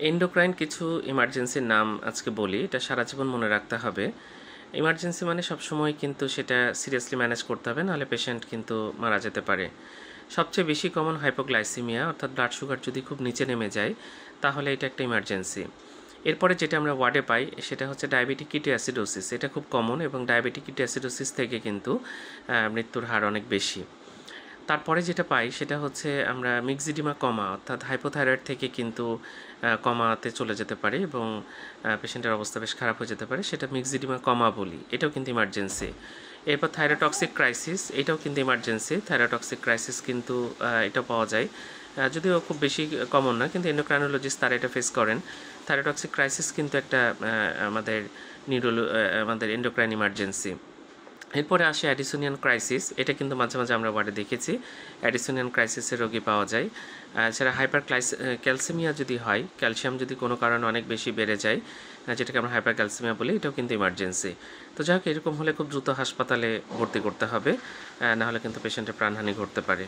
Endocrine কিছু ইমার্জেন্সির নাম আজকে বলি, এটা সারা জীবন মনে রাখতে হবে। ইমার্জেন্সি মানে সবসময় কিন্তু সেটা সিরিয়াসলি ম্যানেজ করতে হবে, নাহলে পেশেন্ট কিন্তু মারা যেতে পারে। সবচেয়ে বেশি কমন হাইপোগ্লাইসিমিয়া, অর্থাৎ ব্লাড সুগার যদি খুব নিচে নেমে যায় তাহলে এটা একটা ইমার্জেন্সি। এরপরে যেটা আমরা ওয়ার্ডে পাই সেটা হচ্ছে ডায়াবেটিক কিটোঅ্যাসিডোসিস। এটা খুব কমন এবং ডায়াবেটিক কিটোঅ্যাসিডোসিস থেকে কিন্তু মৃত্যুর হার অনেক বেশি। তারপরে যেটা পাই সেটা হচ্ছে আমরা মিক্সিডিমা কমা, অর্থাৎ হাইপোথাইরয়েড থেকে কিন্তু কমাতে চলে যেতে পারে এবং পেশেন্টের অবস্থা বেশ খারাপ হয়ে যেতে পারে, সেটা মিক্সিডিমা কমা বলি। এটাও কিন্তু ইমার্জেন্সি। এরপর থাইরোটক্সিক ক্রাইসিস, এটাও কিন্তু ইমার্জেন্সি। থাইরোটক্সিক ক্রাইসিস কিন্তু এটা পাওয়া যায়, যদিও খুব বেশি কমন না, কিন্তু এন্ডোক্রাইনোলজিস্ট তারা এটা ফেস করেন। থাইরোটক্সিক ক্রাইসিস কিন্তু একটা আমাদের আমাদের এন্ডোক্রাইন ইমার্জেন্সি। এরপরে আসে অ্যাডিসোনিয়ান ক্রাইসিস। এটা কিন্তু মাঝে মাঝে আমরা ওয়ার্ডে দেখেছি, অ্যাডিসোনিয়ান ক্রাইসিসের রোগী পাওয়া যায়। সেটা ক্যালসিমিয়া যদি হয়, ক্যালসিয়াম যদি কোনো কারণে অনেক বেশি বেড়ে যায়, যেটাকে আমরা হাইপার ক্যালসিমিয়া বলি, এটাও কিন্তু ইমার্জেন্সি। তো যাই হোক, এরকম হলে খুব দ্রুত হাসপাতালে ভর্তি করতে হবে, নাহলে কিন্তু পেশেন্টের প্রাণহানি ঘটতে পারে।